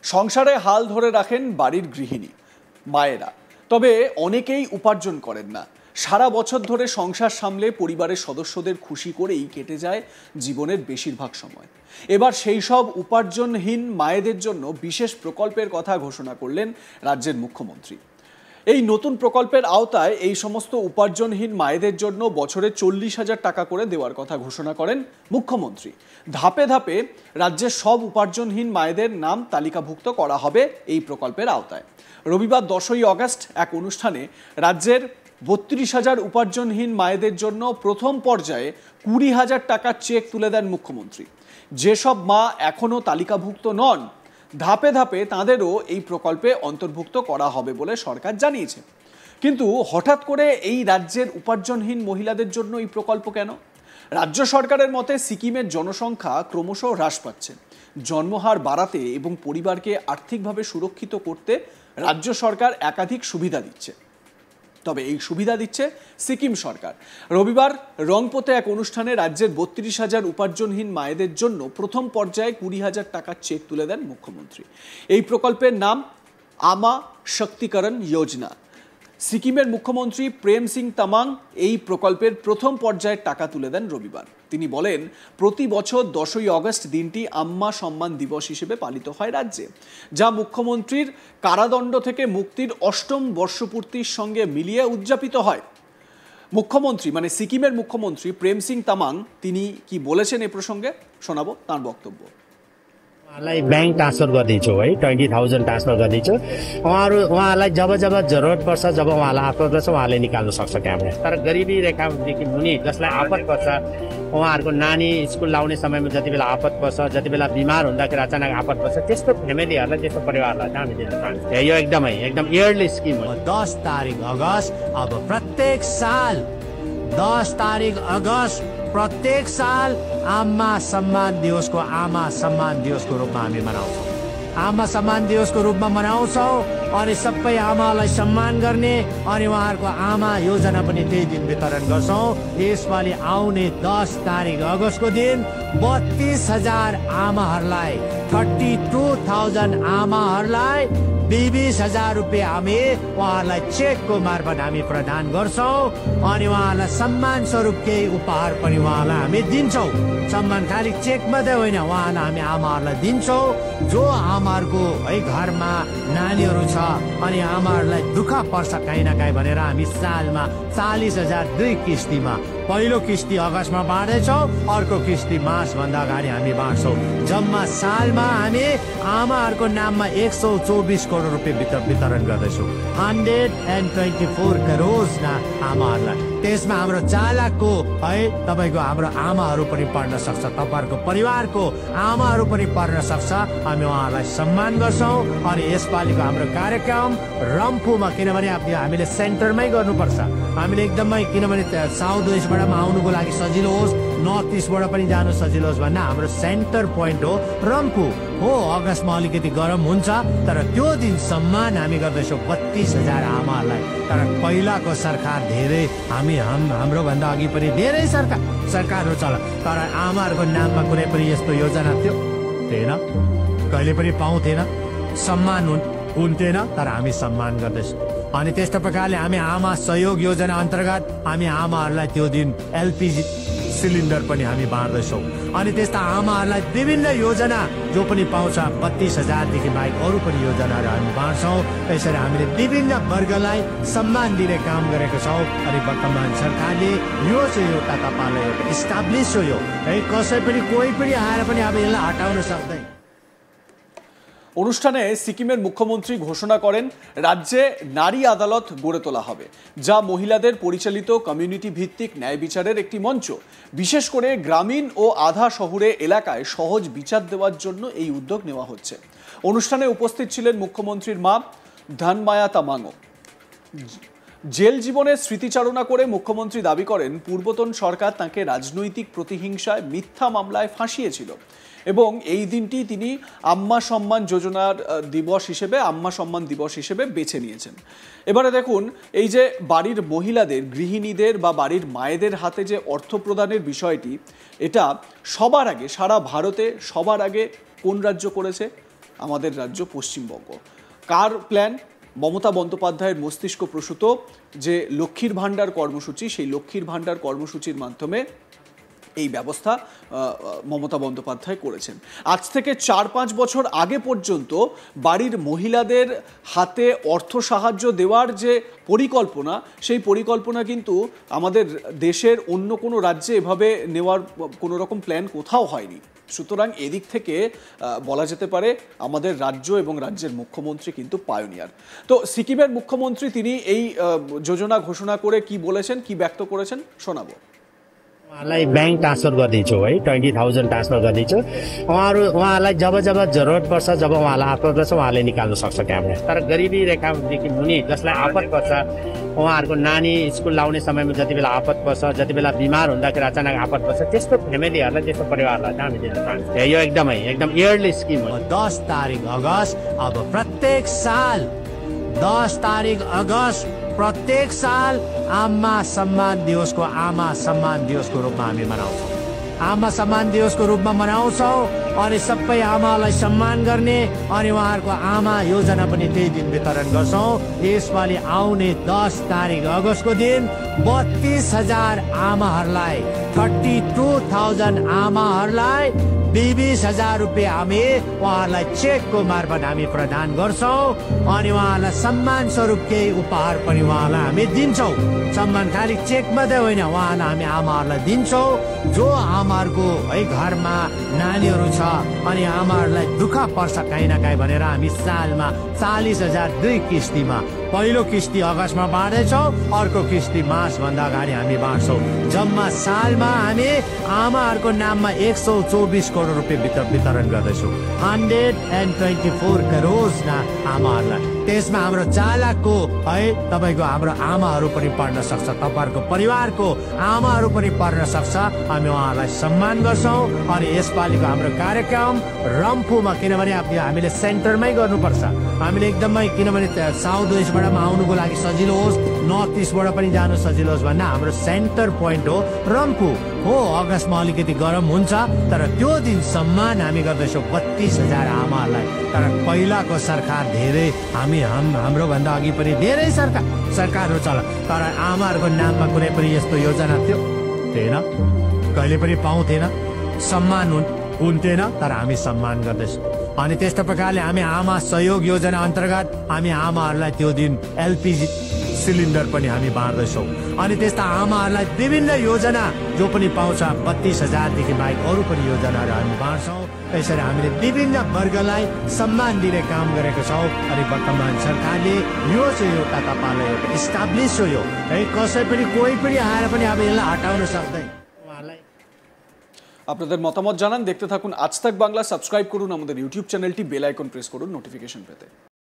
সংসারে হাল ধরে রাখেন বাড়ির গৃহিণী মায়েরা, তবে অনেকেই উপার্জন করেন না। সারা বছর ধরে সংসার সামলে পরিবারের সদস্যদের খুশি করেই কেটে যায় জীবনের বেশিরভাগ সময়। এবার সেই সব উপার্জনহীন মায়েদের জন্য বিশেষ প্রকল্পের কথা ঘোষণা করলেন রাজ্যের মুখ্যমন্ত্রী। এই নতুন প্রকল্পের আওতায় এই সমস্ত উপার্জনহীন মায়েদের জন্য বছরে 40,000 টাকা করে দেওয়ার কথা ঘোষণা করেন মুখ্যমন্ত্রী। ধাপে ধাপে রাজ্যের সব উপার্জনহীন মায়েদের নাম তালিকাভুক্ত করা হবে এই প্রকল্পের আওতায়। রবিবার 10ই আগস্ট এক অনুষ্ঠানে রাজ্যের 32,000 উপার্জনহীন মায়েদের জন্য প্রথম পর্যায়ে 20,000 টাকার চেক তুলে দেন মুখ্যমন্ত্রী। যেসব মা এখনও তালিকাভুক্ত নন, ধাপে ধাপে তাঁদেরও এই প্রকল্পে অন্তর্ভুক্ত করা হবে বলে সরকার জানিয়েছে। কিন্তু হঠাৎ করে এই রাজ্যের উপার্জনহীন মহিলাদের জন্য এই প্রকল্প কেন? রাজ্য সরকারের মতে সিকিমের জনসংখ্যা ক্রমশ হ্রাস পাচ্ছে। জন্মহার বাড়াতে এবং পরিবারকে আর্থিকভাবে সুরক্ষিত করতে রাজ্য সরকার একাধিক সুবিধা দিচ্ছে। তবে এই সুবিধা দিচ্ছে সিকিম সরকার। রবিবার রংপোতে এক অনুষ্ঠানে রাজ্যের 32,000 উপার্জনহীন মায়েদের জন্য প্রথম পর্যায়ে 20,000 টাকার চেক তুলে দেন মুখ্যমন্ত্রী। এই প্রকল্পের নাম আমা শক্তিকরণ যোজনা। সিকিমের মুখ্যমন্ত্রী প্রেম সিং তামাং এই প্রকল্পের প্রথম পর্যায়ের টাকা তুলে দেন রবিবার। তিনি বলেন, প্রতি বছর 10ই আগস্ট দিনটি আম্মা সম্মান দিবস হিসেবে পালিত হয় রাজ্যে, যা মুখ্যমন্ত্রীর কারাদণ্ড থেকে মুক্তির 8ম বর্ষপূর্তির সঙ্গে মিলিয়ে উদযাপিত হয়। মুখ্যমন্ত্রী মানে সিকিমের মুখ্যমন্ত্রী প্রেম সিং তামাং তিনি কি বলেছেন এ প্রসঙ্গে শোনাবো তার বক্তব্য। बैंक ट्रान्सफर गरिदिन्छु है, 20,000 ट्रान्सफर गरिदिन्छु। उहाँलाई जब जब जरुरत पर्छ, जब उहाँलाई आपत पर्छ, उहाँले निकाल्न सक्छ त्यहाँबाट। तर गरिबी रेखादेखि मुनि जसलाई आपत पर्छ, उहाँहरूको नानी स्कुल लाउने समयमा जति बेला आपत पर्छ, जति बेला बिमार हुँदाखेरि अचानक आपत पर्छ, त्यस्तो फ्यामिलीहरूलाई, त्यस्तो परिवारलाई चाहिँ हामी दिन चाहन्छौँ। यो एकदम इयरली स्किम हो। 10 तारिक अगस्त अब प्रत्येक साल 10 तारिक अगस्त प्रत्येक साल आमा सम्मान दिवसको रूपमा हामी मनाउँछौँ। आमा सम्मान दिवसको रूपमा मनाउँछौँ अनि सबै आमालाई सम्मान गर्ने अनि उहाँहरूको आमा योजना पनि त्यही दिन वितरण गर्छौँ। यसपालि आउने 10 तारिक अगस्तको दिन 32,000 आमाहरूलाई 32,000 आमाहरूलाई 20,000 रुपियाँ हामी उहाँहरूलाई चेकको मार्फत हामी प्रदान गर्छौँ अनि उहाँहरूलाई सम्मान स्वरूप केही उपहार पनि उहाँलाई हामी दिन्छौँ। सम्मान खालि चेक मात्रै होइन, उहाँलाई हामी आमाहरूलाई दिन्छौँ। जो आमाहरूको है घरमा नानीहरू छ अनि आमाहरूलाई दुःख पर्छ काहीँ न काहीँ भनेर हामी सालमा 40,000 2 किस्तीमा, पहिलो किस्ती अगस्तमा बाँड्दैछौँ, अर्को किस्ती मार्चभन्दा अगाडि हामी बाँड्छौँ। जम्मा सालमा हामी आमाहरूको नाममा 124 करोड रुपियाँ वितरण गर्दैछौँ। 124 करोड आमाहरूलाई। त्यसमा हाम्रो चालकको है तपाईँको हाम्रो आमाहरू पनि पढ्न सक्छ, तपाईँहरूको परिवारको आमाहरू पनि पढ्न सक्छ। हामी उहाँहरूलाई सम्मान गर्छौँ अनि यसपालिको हाम्रो कार्यक्रम रम्फूमा, किनभने हामीले सेन्टरमै गर्नुपर्छ। हामीले एकदमै, किनभने साउथ वेस्टबाट आउनुको लागि सजिलो होस्, नर्थ इस्टबाट पनि जानु सजिलो होस् भन्ने हाम्रो सेन्टर पोइन्ट हो रम्फू हो। अगस्तमा अलिकति गरम हुन्छ, तर त्यो दिन सम्मान हामी गर्दैछौँ 32,000 आमाहरूलाई। तर पहिलाको सरकार धेरै, हाम्रो भन्दा अघि पनि धेरै सरकारहरू चल, तर आमाहरूको नाममा कुनै पनि यस्तो योजना थिएन, कहिले पनि पाउँथेन, सम्मान हुन्थेन, तर हामी सम्मान गर्दैछौँ। अनि त्यस्तो प्रकारले हामी आमा सहयोग योजना अन्तर्गत हामी आमाहरूलाई त्यो दिन एलपिजी सिलिन्डर पनि हामी बाँड्दैछौँ। अनि त्यस्ता आमाहरूलाई विभिन्न योजना जो पनि पाउँछ 32,000 देखि बाहेक अरू पनि योजनाहरू हामी बाँड्छौँ। यसरी हामीले विभिन्न वर्गलाई सम्मान दिने काम गरेको छौँ। अनि वर्तमान सरकारले यो चाहिँ एउटा तपाईँलाई एउटा इस्टाब्लिस हो, यो है, कसै पनि कोही पनि आएर पनि अब यसलाई हटाउन सक्दैन। অনুষ্ঠানে সিকিমের মুখ্যমন্ত্রী ঘোষণা করেন রাজ্যে নারী আদালত গড়ে তোলা হবে, যা মহিলাদের পরিচালিত কমিউনিটি ভিত্তিক ন্যায় বিচারের একটি মঞ্চ। বিশেষ করে গ্রামীণ ও আধা শহুরে এলাকায় সহজ বিচার দেওয়ার জন্য এই উদ্যোগ নেওয়া হচ্ছে। অনুষ্ঠানে উপস্থিত ছিলেন মুখ্যমন্ত্রীর মা ধনমায়া তামাংও। জেল জীবনের স্মৃতিচারণা করে মুখ্যমন্ত্রী দাবি করেন পূর্বতন সরকার তাঁকে রাজনৈতিক প্রতিহিংসায় মিথ্যা মামলায় ফাঁসিয়েছিল এবং এই দিনটি তিনি আম্মা সম্মান দিবস হিসেবে বেছে নিয়েছেন। এবারে দেখুন, এই যে বাড়ির মহিলাদের, গৃহিণীদের বা বাড়ির মায়েদের হাতে যে অর্থ প্রদানের বিষয়টি, এটা সবার আগে, সারা ভারতে সবার আগে কোন রাজ্য করেছে? আমাদের রাজ্য পশ্চিমবঙ্গ। কার প্ল্যান? মমতা বন্দ্যোপাধ্যায়ের মস্তিষ্ক প্রসূত যে লক্ষ্মীর ভাণ্ডার কর্মসূচি, সেই লক্ষ্মীর ভাণ্ডার কর্মসূচির মাধ্যমে এই ব্যবস্থা মমতা বন্দ্যোপাধ্যায় করেছেন। আজ থেকে 4-5 বছর আগে পর্যন্ত বাড়ির মহিলাদের হাতে অর্থ সাহায্য দেওয়ার যে পরিকল্পনা, সেই পরিকল্পনা কিন্তু আমাদের দেশের অন্য কোনো রাজ্যে এভাবে নেওয়ার কোনো রকম প্ল্যান কোথাও হয়নি। সুতরাং এদিক থেকে বলা যেতে পারে আমাদের রাজ্য এবং রাজ্যের মুখ্যমন্ত্রী কিন্তু পায়োনিয়ার। তো সিকিমের মুখ্যমন্ত্রী তিনি এই যোজনা ঘোষণা করে কি বলেছেন, কি ব্যক্ত করেছেন শোনাবো। उहाँलाई ब्याङ्क ट्रान्सफर गरिदिन्छु है, 20,000 ट्रान्सफर गरिदिन्छु। उहाँलाई जब जब जरुरत पर्छ, जब उहाँलाई आपत पर्छ, उहाँले निकाल्न सक्छ त्यहाँबाट। तर गरिबी रेखादेखि मुनि जसलाई आपत पर्छ, उहाँहरूको नानी स्कुल लाउने समयमा जति बेला आपत पर्छ, जति बेला बिमार हुँदाखेरि अचानक आपत पर्छ, त्यस्तो फ्यामिलीहरूलाई, त्यस्तो परिवारलाई चाहिँ हामी दिन चाहन्छौँ। यो एकदम इयरली स्किम हो। 10 तारिक अगस्त अब प्रत्येक साल 10 तारिक अगस्त प्रत्येक साल आमा सम्मान दिवसको रूपमा हामी मनाउँछौँ। आमा सम्मान दिवसको रूपमा मनाउँछौँ अनि सबै आमालाई सम्मान गर्ने अनि उहाँहरूको आमा योजना पनि त्यही दिन वितरण गर्छौँ। यसपालि आउने 10 तारिक अगस्तको दिन 32,000 आमाहरूलाई 32,000 आमाहरूलाई 20,000 रुपियाँ हामी उहाँहरूलाई चेकको मार्फत हामी प्रदान गर्छौँ अनि उहाँहरूलाई सम्मान स्वरूप केही उपहार पनि उहाँलाई हामी दिन्छौँ। सम्मान खालि चेक मात्रै होइन, उहाँलाई हामी आमाहरूलाई दिन्छौँ। जो आमाहरूको है घरमा नानीहरू छ अनि आमाहरूलाई दुःख पर्छ काहीँ न काहीँ भनेर हामी सालमा 40,000 2 किस्तीमा, पहिलो किस्ती अगस्तमा बाँड्दैछौँ, अर्को किस्ती मार्चभन्दा अगाडि हामी बाँड्छौँ। जम्मा सालमा हामी आमाहरूको नाममा 124 करोड रुपियाँ वितरण गर्दैछौँ। 124 करोड आमाहरूलाई। त्यसमा हाम्रो चालकको है तपाईँको हाम्रो आमाहरू पनि पढ्न सक्छ, तपाईँहरूको परिवारको आमाहरू पनि पढ्न सक्छ। हामी उहाँहरूलाई सम्मान गर्छौँ अनि यसपालिको हाम्रो कार्यक्रम रम्फूमा, किनभने हामीले सेन्टरमै गर्नुपर्छ। हामीले एकदमै, किनभने साउथ वेस्टबाट आउनुको लागि सजिलो होस्, नर्थ इस्टबाट पनि जानु सजिलो होस् भन्ने हाम्रो सेन्टर पोइन्ट हो रम्फू हो। अगस्तमा अलिकति गरम हुन्छ तर त्यो दिन सम्मान हामी गर्दैछौँ 32,000 आमाहरूलाई। तर पहिलाको सरकार धेरै हाम्रो भन्दा अघि पनि धेरै सरकारहरू चल, तर आमाहरूको नाममा कुनै पनि यस्तो योजना थिएन, कहिले पनि पाउँथेन, सम्मान हुन्थेन, तर हामी सम्मान गर्दैछौँ। अनि त्यस्तो प्रकारले हामी आमा सहयोग योजना अन्तर्गत हामी आमाहरूलाई त्यो दिन एलपिजी सिलिन्डर पनि हामी बाँड्दैछौँ। अनि त्यस्ता आमाहरूलाई विभिन्न योजना जो पनि पाउँछ 32,000 देखि बाहेक अरू पनि योजनाहरू हामी बाँड्छौँ। त्यसरी हामीले विभिन्न वर्गलाई सम्मान दिने काम गरेको छौँ। अनि वर्तमान सरकारले यो चाहिँ एउटा तपाईँलाई एउटा इस्टाब्लिस हो, यो है कसै पनि कोही पनि आएर पनि अब यसलाई हटाउन सक्दैन। আপনাদের মতামত জানান, দেখতে থাকুন আজ তাক বাংলা। সাবস্ক্রাইব করুন আমাদের ইউটিউব চ্যানেলটি, বেল আইকন প্রেস করুন নোটিফিকেশন পেতে।